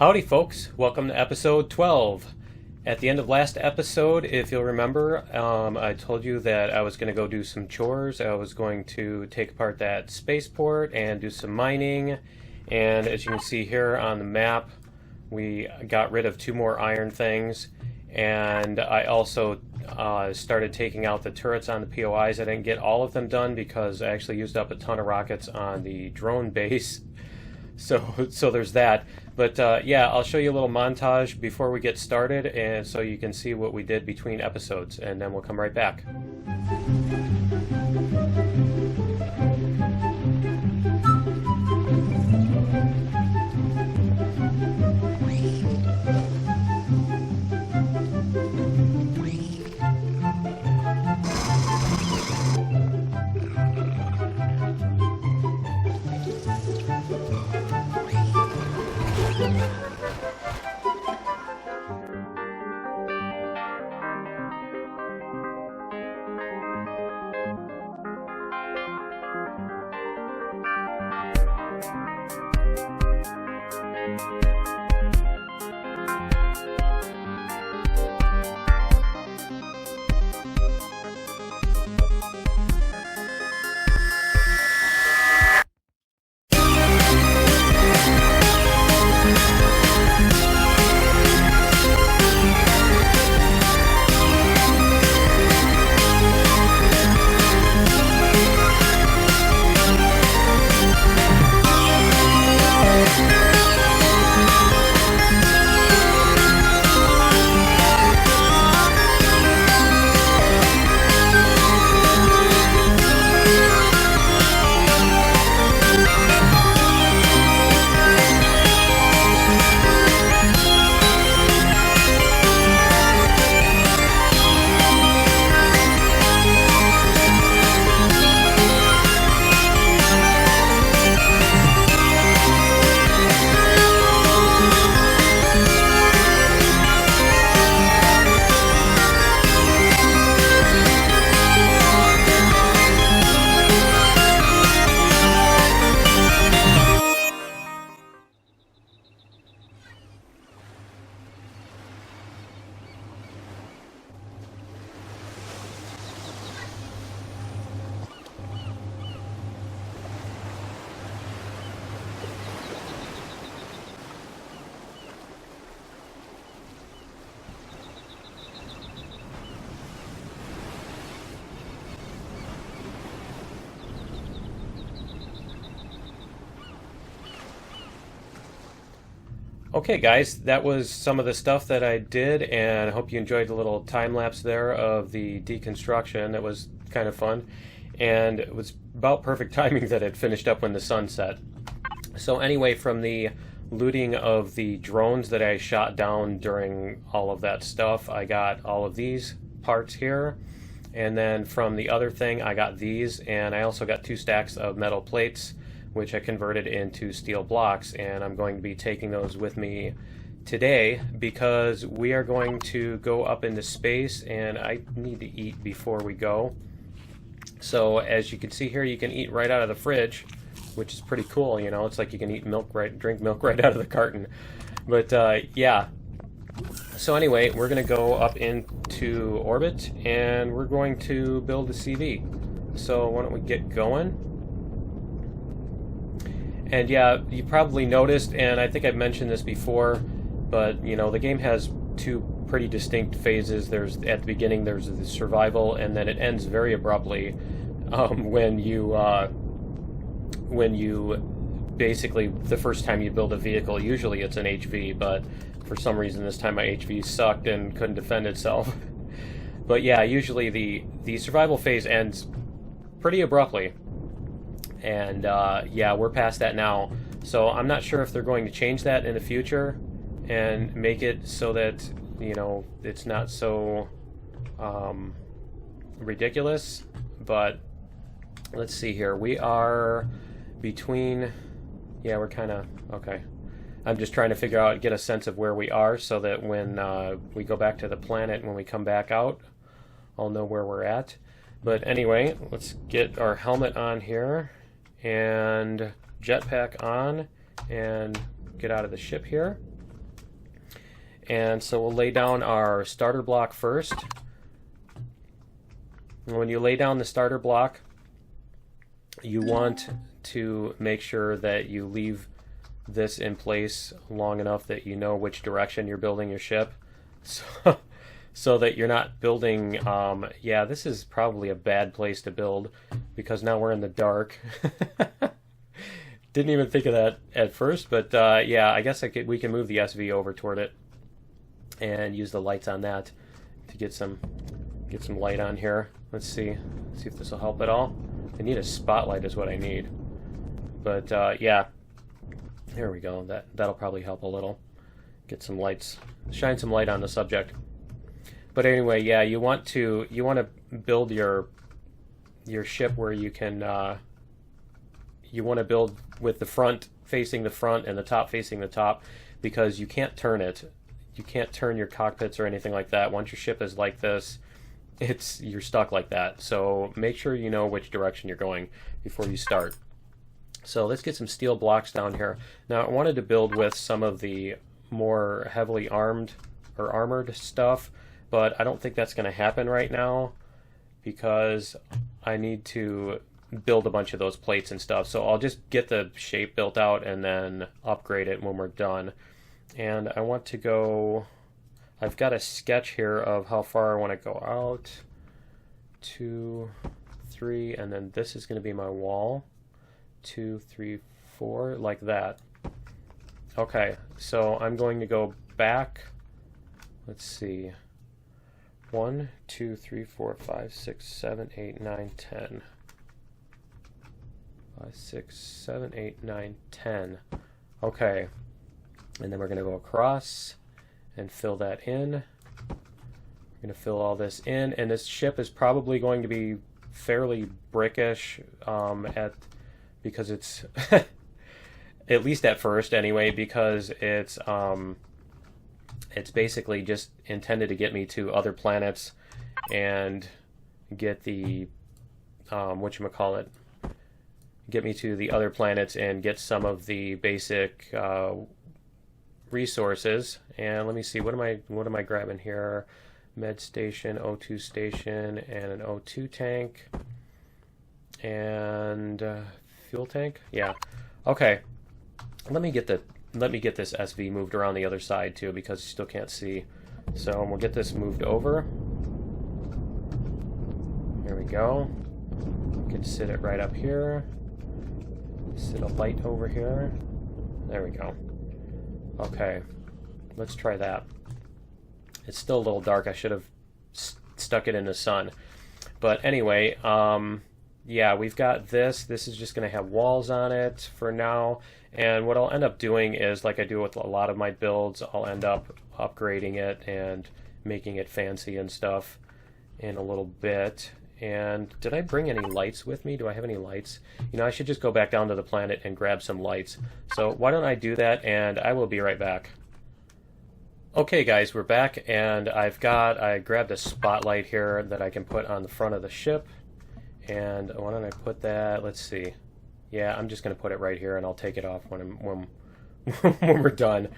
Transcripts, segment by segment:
Howdy folks, welcome to episode 12. At the end of last episode, if you'll remember, I told you that I was going to go do some chores. I was going to take apart that spaceport and do some mining. And as you can see here on the map, we got rid of 2 more iron things. And I also started taking out the turrets on the POIs. I didn't get all of them done because I actually used up a ton of rockets on the drone base. So there's that. But yeah, I'll show you a little montage before we get started, and so you can see what we did between episodes, and then we'll come right back. Okay guys, that was some of the stuff that I did, and I hope you enjoyed the little time lapse there of the deconstruction. That was kind of fun, and it was about perfect timing that it finished up when the sun set. So anyway, from the looting of the drones that I shot down during all of that stuff, I got all of these parts here, and then from the other thing I got these, and I also got 2 stacks of metal plates which I converted into steel blocks, and I'm going to be taking those with me today because we are going to go up into space, and I need to eat before we go. So as you can see here, you can eat right out of the fridge, which is pretty cool. You know, it's like you can eat milk drink milk right out of the carton. But yeah. So anyway, we're going to go up into orbit, and we're going to build a CV. So why don't we get going? And yeah, you probably noticed, and I think I've mentioned this before, but you know, the game has 2 pretty distinct phases. There's at the beginning, there's the survival, and then it ends very abruptly when you basically, the first time you build a vehicle, usually it's an HV, but for some reason this time my HV sucked and couldn't defend itself. But yeah, usually the survival phase ends pretty abruptly. And yeah, we're past that now. So I'm not sure if they're going to change that in the future and make it so that, you know, it's not so ridiculous. But let's see here. We are between, yeah, we're kind of, okay. I'm just trying to figure out, get a sense of where we are so that when we go back to the planet and when we come back out, I'll know where we're at. But anyway, let's get our helmet on here and jetpack on and get out of the ship here. And so we'll lay down our starter block first. And when you lay down the starter block, you want to make sure that you leave this in place long enough that you know which direction you're building your ship. So that you're not building, yeah, this is probably a bad place to build because now we're in the dark. Didn't even think of that at first, but yeah, I guess we can move the SV over toward it and use the lights on that to get some light on here. Let's see if this will help at all. I need a spotlight is what I need. But yeah, there we go. That'll probably help a little. Get some lights, shine some light on the subject. But anyway, yeah, you want to build your ship where you can you want to build with the front facing the front and the top facing the top, because you can't turn it. You can't turn your cockpits or anything like that. Once your ship is like this, you're stuck like that. So make sure you know which direction you're going before you start. So let's get some steel blocks down here. Now I wanted to build with some of the more heavily armed or armored stuff, but I don't think that's going to happen right now because I need to build a bunch of those plates and stuff. So I'll just get the shape built out and then upgrade it when we're done. And I want to go, I've got a sketch here of how far I want to go out. 2, 3, and then this is going to be my wall. 2, 3, 4, like that. Okay, so I'm going to go back. Let's see. 1, 2, 3, 4, 5, 6, 7, 8, 9, 10. 5, 6, 7, 8, 9, 10. Okay. And then we're going to go across and fill that in. We're going to fill all this in, and this ship is probably going to be fairly brickish because it's at least at first anyway, because it's basically just intended to get me to other planets and get the whatchamacallit, get me to the other planets and get some of the basic resources. And let me see, what am I grabbing here? Med station, O2 station, and an O2 tank, and fuel tank. Yeah. Okay. Let me get this SV moved around the other side too, because you still can't see. So we'll get this moved over. There we go. We can sit it right up here. Sit a light over here. There we go. Okay, let's try that. It's still a little dark. I should have stuck it in the sun. But anyway, yeah, we've got this. This is just going to have walls on it for now. And what I'll end up doing is, like I do with a lot of my builds, I'll end up upgrading it and making it fancy and stuff in a little bit. And did I bring any lights with me? Do I have any lights? You know, I should just go back down to the planet and grab some lights. So why don't I do that, and I will be right back. Okay guys, we're back, and I grabbed a spotlight here that I can put on the front of the ship. And why don't I put that, let's see. Yeah, I'm just going to put it right here, and I'll take it off when when we're done,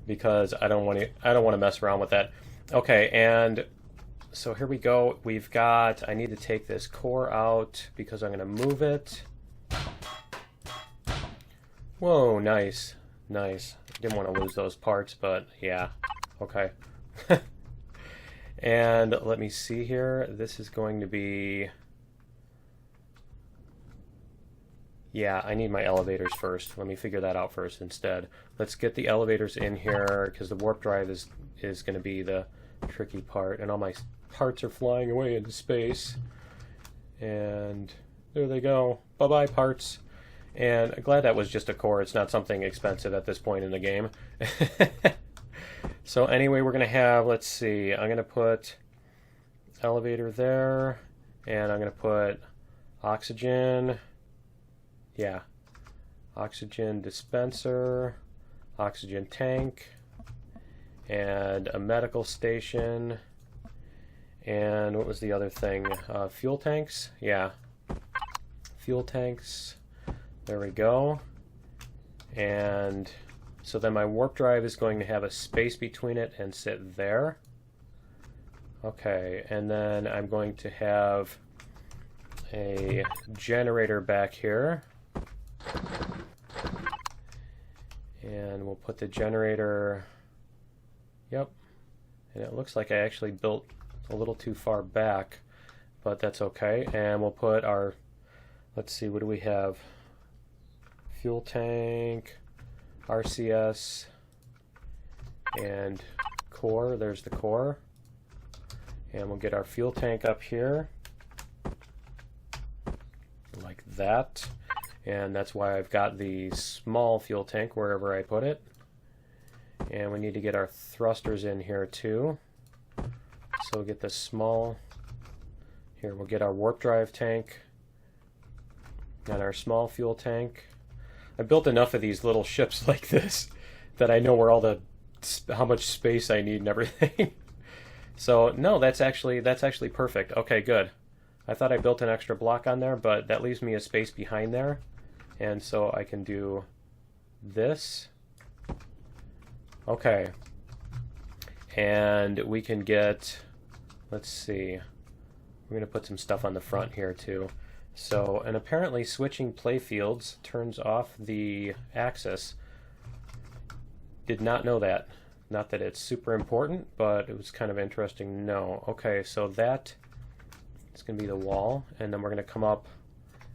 because I don't want to mess around with that. Okay, and so here we go. I need to take this core out because I'm going to move it. Whoa, nice. Nice. Didn't want to lose those parts, but yeah. Okay. And let me see here. This is going to be... Yeah, I need my elevators first. Let me figure that out first instead. Let's get the elevators in here, because the warp drive is going to be the tricky part. And all my parts are flying away into space. And there they go. Bye-bye, parts. And I'm glad that was just a core. It's not something expensive at this point in the game. So anyway, we're going to have, let's see, I'm going to put elevator there. And I'm going to put oxygen. Yeah. Oxygen dispenser. Oxygen tank. And a medical station. And what was the other thing? Fuel tanks? Yeah. Fuel tanks. There we go. And So then my warp drive is going to have a space between it and sit there. Okay, and then I'm going to have a generator back here. And we'll put the generator, yep, and it looks like I actually built a little too far back, but that's okay. And we'll put our, let's see, what do we have? Fuel tank, RCS, and core. There's the core. And we'll get our fuel tank up here, like that. And that's why I've got the small fuel tank wherever I put it. And we need to get our thrusters in here too. So we'll get the small, here we'll get our warp drive tank and our small fuel tank. I built enough of these little ships like this that I know where all the, how much space I need and everything. So no, that's actually perfect. Okay, good. I thought I built an extra block on there, but that leaves me a space behind there. And so I can do this. Okay. And we can get, let's see, we're going to put some stuff on the front here too. So, and apparently switching playfields turns off the axis. Did not know that. Not that it's super important, but it was kind of interesting to know. Okay, so that is going to be the wall, and then we're going to come up,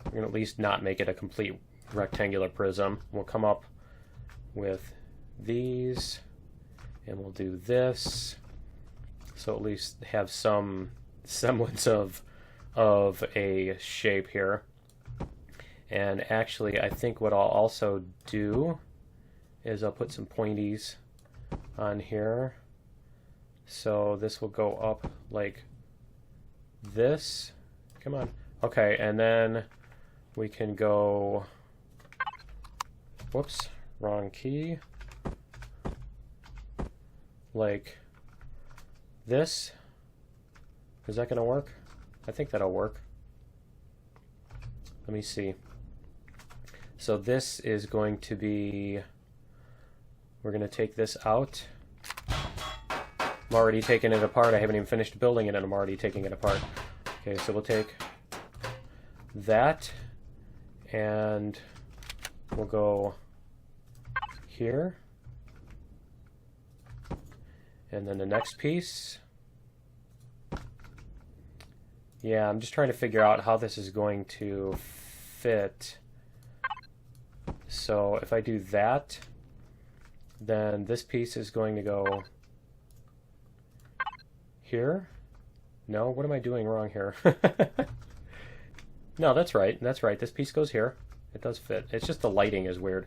we're going to at least not make it a complete rectangular prism. We'll come up with these, and we'll do this, so at least have some semblance of a shape here. And actually, I think what I'll also do is I'll put some pointies on here, so this will go up like this. Come on. Okay, and then we can go, whoops, wrong key, like this. Is that gonna work? I think that'll work. Let me see. So this is going to be, we're going to take this out. I'm already taking it apart. I haven't even finished building it and I'm already taking it apart. Okay, so we'll take that and we'll go here. And then the next piece. Yeah, I'm just trying to figure out how this is going to fit. So if I do that, then this piece is going to go here. No, what am I doing wrong here? No, that's right. That's right. This piece goes here. It does fit. It's just the lighting is weird.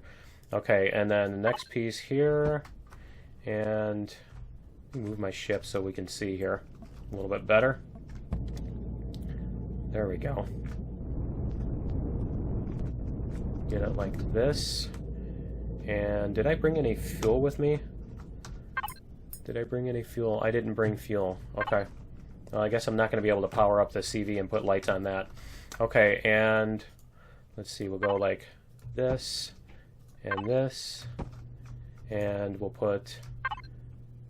Okay, and then the next piece here. And move my ship so we can see here a little bit better. There we go. Get it like this. And did I bring any fuel with me? Did I bring any fuel? I didn't bring fuel. Okay. Well, I guess I'm not going to be able to power up the CV and put lights on that. Okay, and let's see, we'll go like this and this. And we'll put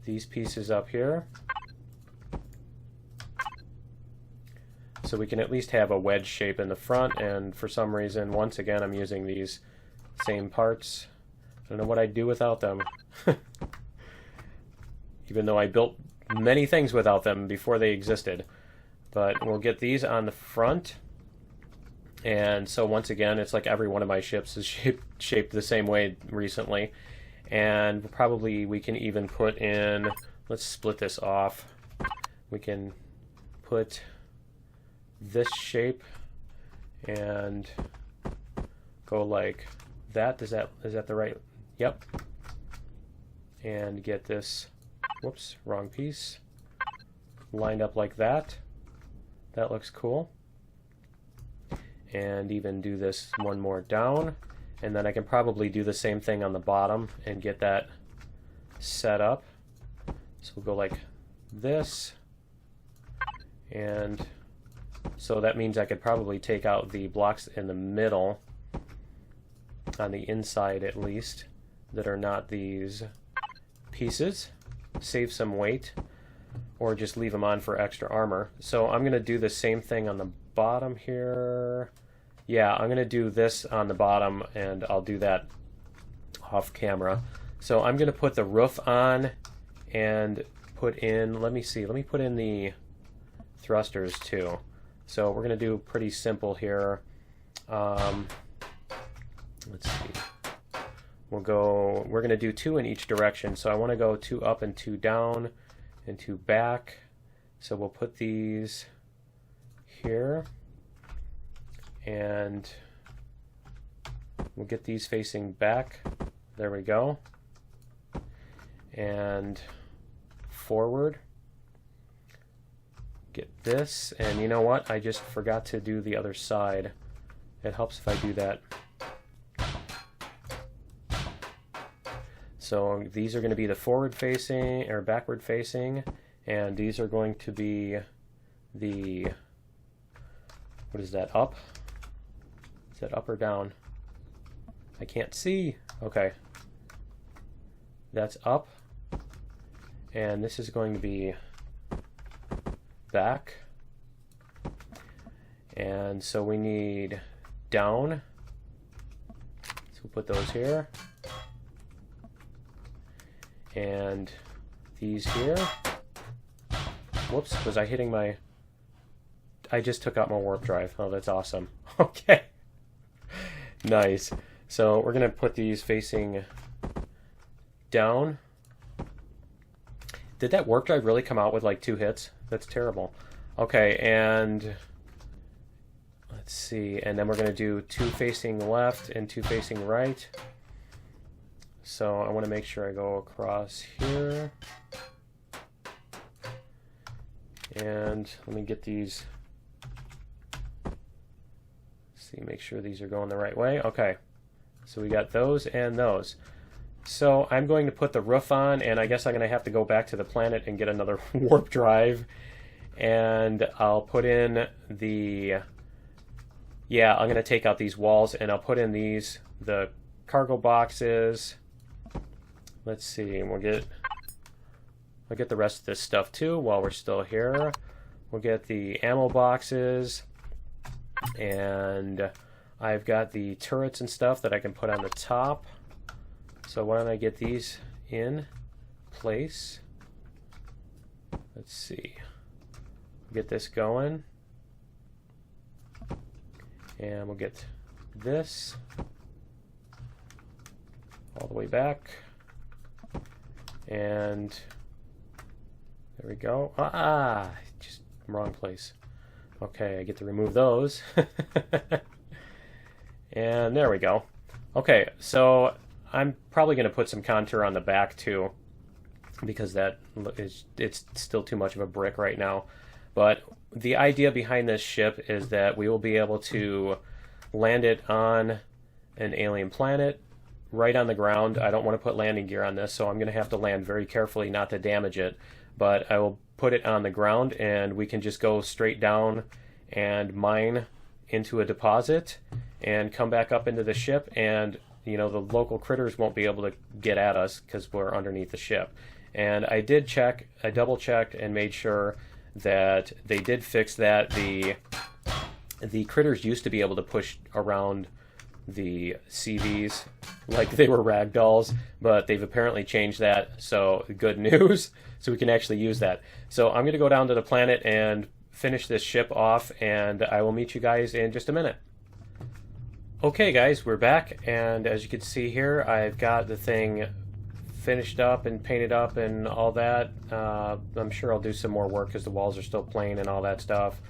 these pieces up here. So we can at least have a wedge shape in the front, and for some reason, once again, I'm using these same parts. I don't know what I'd do without them. Even though I built many things without them before they existed. But we'll get these on the front. And so once again, it's like every one of my ships is shaped the same way recently. And probably we can even put in, let's split this off. We can put this shape and go like that. Is that the right? Yep. And get this, whoops, wrong piece, lined up like that. That looks cool. And even do this one more down, and then I can probably do the same thing on the bottom and get that set up. So we'll go like this, and so that means I could probably take out the blocks in the middle, on the inside at least, that are not these pieces. Save some weight, or just leave them on for extra armor. So I'm going to do the same thing on the bottom here. Yeah, I'm going to do this on the bottom, and I'll do that off camera. So I'm going to put the roof on and put in, let me see, let me put in the thrusters too. So we're going to do pretty simple here. Let's see. We're going to do 2 in each direction. So I want to go 2 up and 2 down and 2 back. So we'll put these here, and we'll get these facing back. There we go. And forward. Get this, and you know what? I just forgot to do the other side. It helps if I do that. So these are going to be the forward facing or backward facing, and these are going to be the, what is that, up? Is that up or down? I can't see. Okay. That's up. And this is going to be back. And so we need down. So we'll put those here. And these here. Whoops, was I hitting my... I just took out my warp drive. Oh, that's awesome. Okay. Nice. So we're going to put these facing down. Did that warp drive really come out with like 2 hits? That's terrible. Okay, and let's see. And then we're going to do 2 facing left and 2 facing right. So I want to make sure I go across here. And let me get these. See, make sure these are going the right way. Okay. So we got those and those. So I'm going to put the roof on, and I guess I'm going to have to go back to the planet and get another warp drive. And I'll put in the... Yeah, I'm going to take out these walls, and I'll put in these, the cargo boxes. Let's see, we'll get the rest of this stuff too while we're still here. We'll get the ammo boxes, and I've got the turrets and stuff that I can put on the top. So why don't I get these in place? Let's see. Get this going. And we'll get this all the way back. And there we go. Just wrong place. Okay, I get to remove those. And there we go. Okay, so I'm probably going to put some contour on the back too, because it's still too much of a brick right now. But the idea behind this ship is that we will be able to land it on an alien planet, right on the ground. I don't want to put landing gear on this, so I'm going to have to land very carefully not to damage it. But I will put it on the ground, and we can just go straight down and mine into a deposit and come back up into the ship, and you know, the local critters won't be able to get at us because we're underneath the ship. And I did check, I double checked and made sure that they did fix that. The critters used to be able to push around the CVs like they were rag dolls, but they've apparently changed that, so good news. So we can actually use that. So I'm going to go down to the planet and finish this ship off, and I will meet you guys in just a minute. Okay guys, we're back, and as you can see here, I've got the thing finished up and painted up and all that. I'm sure I'll do some more work because the walls are still plain and all that stuff.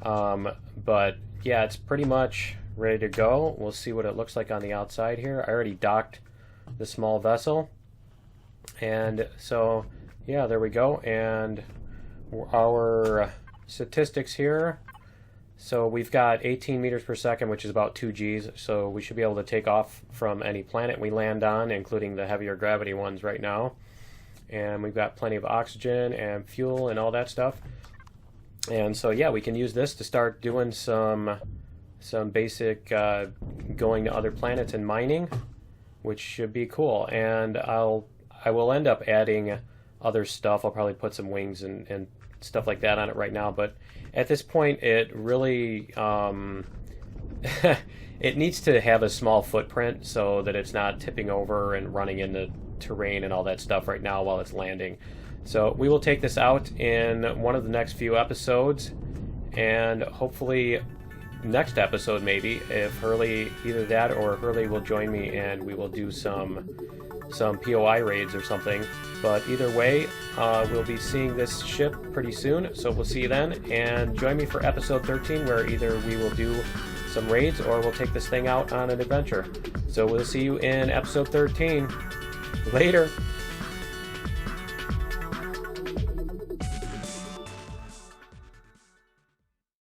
But yeah, it's pretty much ready to go. We'll see what it looks like on the outside here. I already docked the small vessel. And so, yeah, there we go. And our statistics here. So we've got 18 meters per second, which is about 2 Gs. So we should be able to take off from any planet we land on, including the heavier gravity ones right now. And we've got plenty of oxygen and fuel and all that stuff. And so, yeah, we can use this to start doing some basic going to other planets and mining. which should be cool. And I will end up adding other stuff. I'll probably put some wings and stuff like that on it right now. But at this point, it really it needs to have a small footprint so that it's not tipping over and running into terrain and all that stuff right now while it's landing. So we will take this out in one of the next few episodes, and hopefully next episode maybe, if Hurley, either that or Hurley will join me and we will do some POI raids or something. But either way, we'll be seeing this ship pretty soon, so we'll see you then, and join me for episode 13, where either we will do some raids or we'll take this thing out on an adventure. So we'll see you in episode 13. Later.